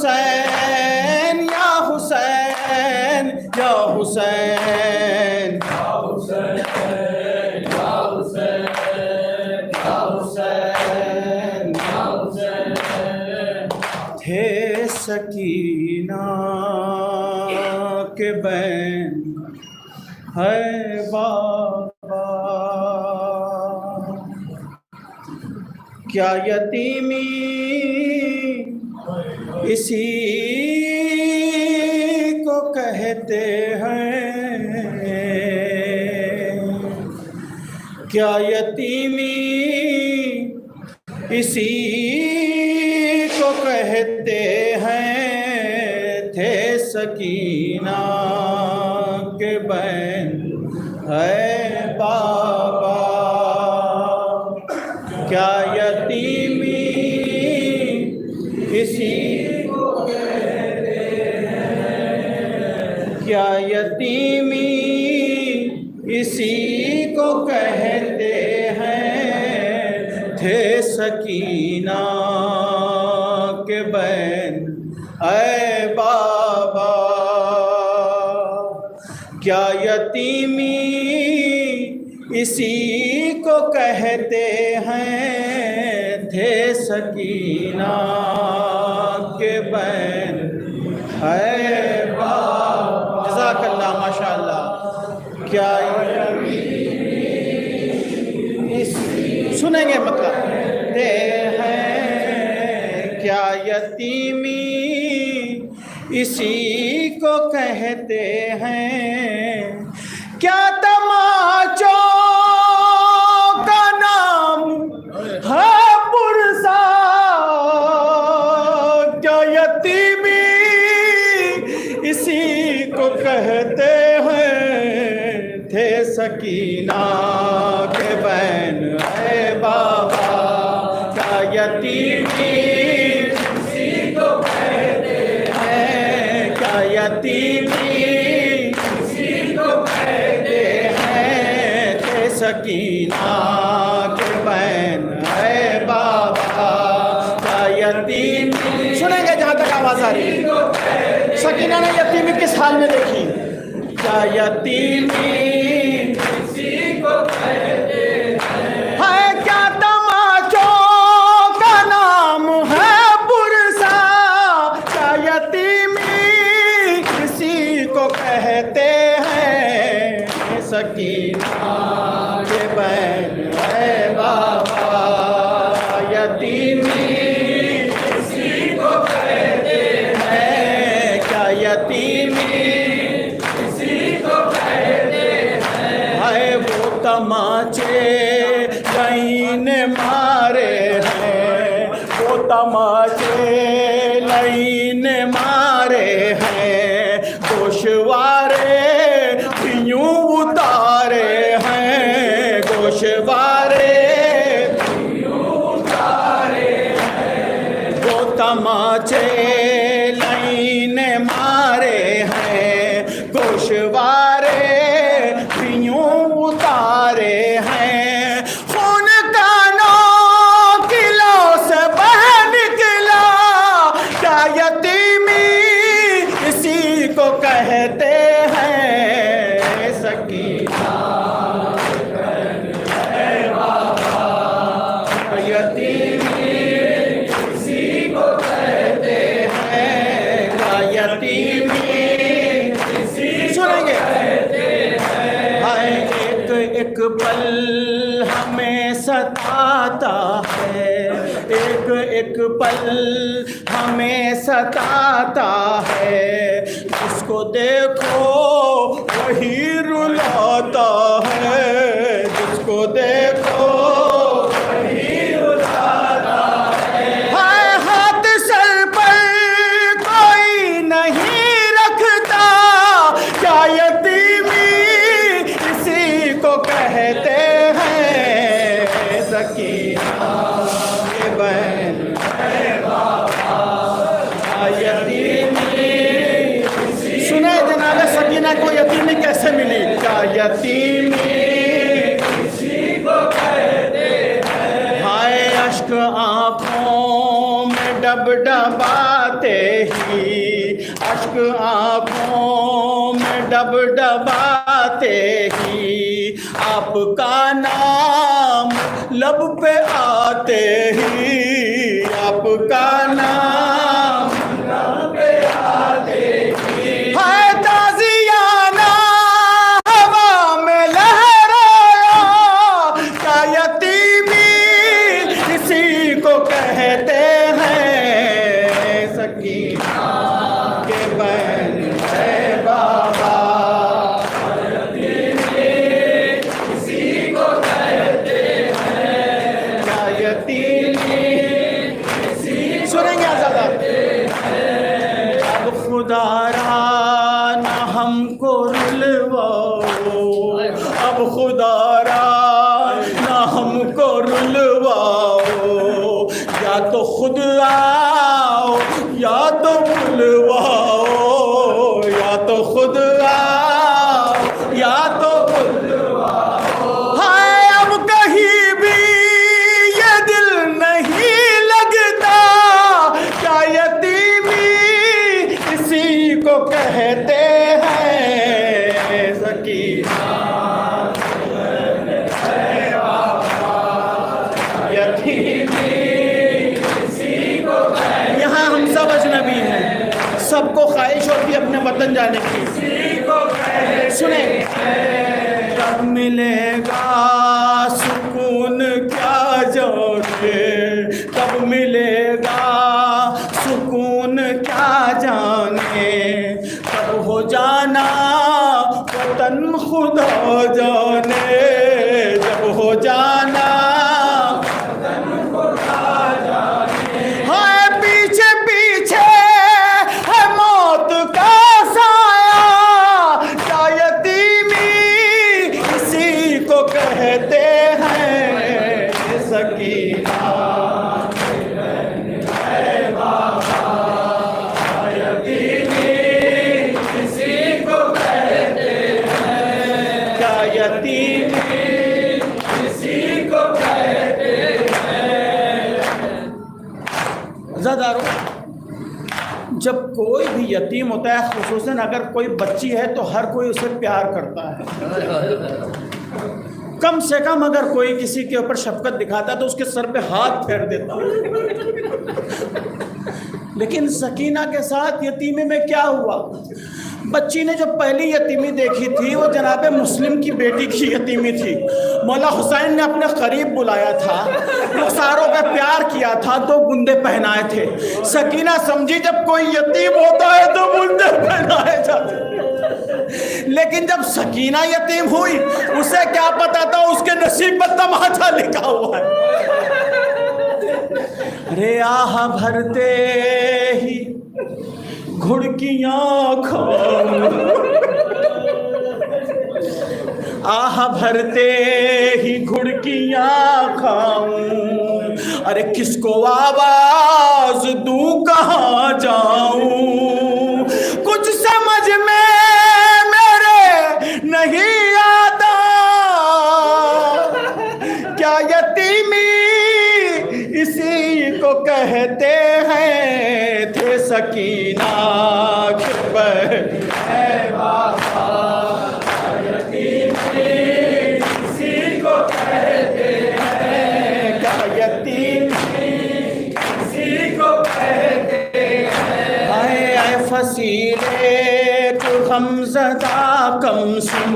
حسین یا حسین یا حسین یا حسین یا حسین یا حسین یا حسین تھے سکینہ کے بین ہے بابا کیا یتیمی اسی کو کہتے ہیں کیا یتیمی اسی کو کہتے ہیں تھے سکینہ کے بین ہے بابا کیا یتیمی اسی کو کہتے ہیں کیا یتیمی اسی کو کہتے ہیں تھے سکینہ کے بین اے بابا کیا یتیمی اسی کو کہتے ہیں تھے سکینہ کے بین ہے بابا جزاک اللہ ماشاء اللہ کیا سنیں گے مطلب دے ہیں کیا یتیمی اسی کو کہتے ہیں کیا تماچوں کا نام ہے پرسا کیا یتیمی اسی کو کہتے ہیں تھے سکینہ کے بین اے بابا کیا یتیمی اسی کو کہتے ہیں کیا یتیمی اسی کو کہتے ہیں تھے سکینہ کے بین اے بابا کیا یتیمی سنیں گے جہاں تک آواز آ رہی ہے سکینہ نے یتیمی کس حال میں دیکھی کیا یتیمی اسی کو کہتے ہیں کیا تماچوں کا نام ہے پرسا کیا یتیمی اسی کو کہتے ہیں سکینہ کے بین اے بابا یتیمی اسی کو کہتے ہیں کیا یتیمی تماچے لائن مارے ہیں وہ تماچے لائن مارے ہیں گوشوارے بھی یوں اتارے ہیں گوشوارے بھی یوں اتارے ہیں وہ تماچے لائن مارے ہیں گوشوارے بھی یوں اتارے ہیں خون کانوں کی لو سے بہ نکلا کیا یتیمی اسی کو کہتے ہیں سکینہ اے بابا یتیمی اسی کو کہتے ہیں کیا یتیمی سنیں گے ایک پل ہمیں ستاتا ہے ایک پل ہمیں ستاتا ہے جس کو دیکھو وہی رلاتا ہے جس کو دیکھو وہی رلاتا ہے ہاتھ سر پر کوئی نہیں رکھتا کیا یتیمی اسی کو کہتے ہیں سکینہ کے بین اے بابا یتیمی سنیں جناب سکینہ کو یتیمی کیسے ملی کیا یتیمی اسی کو کہتے ہیں ہائے اشک آنکھوں میں ڈب ڈباتا आते ही अश्क आंखों में डब डबाते ही आपका नाम लब पे आते ही आपका नाम लब पे आते ही है ताज़ियाना हवा में लहराया क्या यतीमी इसी को कहते हैं सकीना के बहन है बाबा खुदारा न हमको रुलवाओ अब खुदारा न हमको रुलवाओ या तो खुद आओ या तो बुलवाओ या तो खुद आओ या तो बुलवाओ हाय अब कहीं भी ये दिल नहीं लगता क्या यतीमी इसी को कहते हैं सकीना यतीमी इसी को कहते। यहाँ हम सब अजनबी हैं, सबको ख्वाहिश होती है अपने वतन जाने की। सुने कब मिलेगा सुकून क्या जाने कब मिलेगा सुकून क्या जाने कब हो जाना वतन खुदा जाने जब हो जाना वतन खुदा जाने हाय पीछे पीछे है मौत का साया क्या यतीमी इसी को कहते हैं सकीना जब कोई भी यतीम होता है, खुसूसन अगर कोई बच्ची है तो हर कोई उसे प्यार करता है। कम से कम अगर कोई किसी के ऊपर शफकत दिखाता है तो उसके सर पे हाथ फेर देता है। लेकिन सकीना के साथ यतीमी में क्या हुआ? बच्ची ने जो पहली यतीमी देखी थी वो जनाब मुस्लिम की बेटी की यतीमी थी। मौला हुसैन ने अपने करीब बुलाया था, रुखसारों पे प्यार किया था, 2 गुंदे पहनाए थे। सकीना समझी जब कोई यतीम होता है तो गुंदे पहनाए जाते। लेकिन जब सकीना यतीम हुई उसे क्या पता था उसके नसीब पर तमाचा लिखा हुआ है। रे आह भरते ही घुड़कियां खाऊं आह भरते ही घुड़कियां खाऊं अरे किसको आवाज दूं कहाँ जाऊं कुछ समझ में मेरे नहीं आता क्या यतीमी इसी को कहते हैं थे सकीना के बहन है बाबा यतीमी इसी को कहते हैं क्या यतीमी इसी को कहते हैं आए फसीले तू गमज़दा कम सुन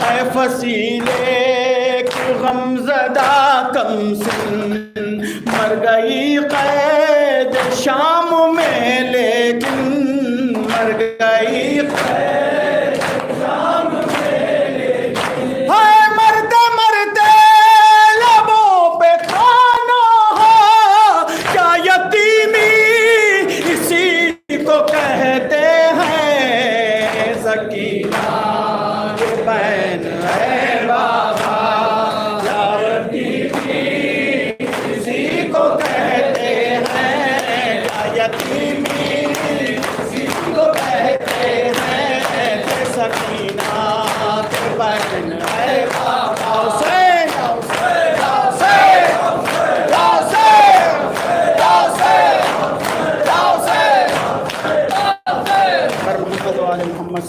आए फसीले तू गमज़दा कम सुन मर गई कैद शाम में लेकिन मर गई कैद शाम में लेकिन हाय मरते मरते लबों पे खाना हो क्या यतीमी इसी को कहते हैं सकीना के बहन है बाबा यतीमी इसी को कहते हैं सकीना के बहन है बाबा हुसैन हुसैन हुसैन हुसैन हुसैन हुसैन محمد وعلی محمد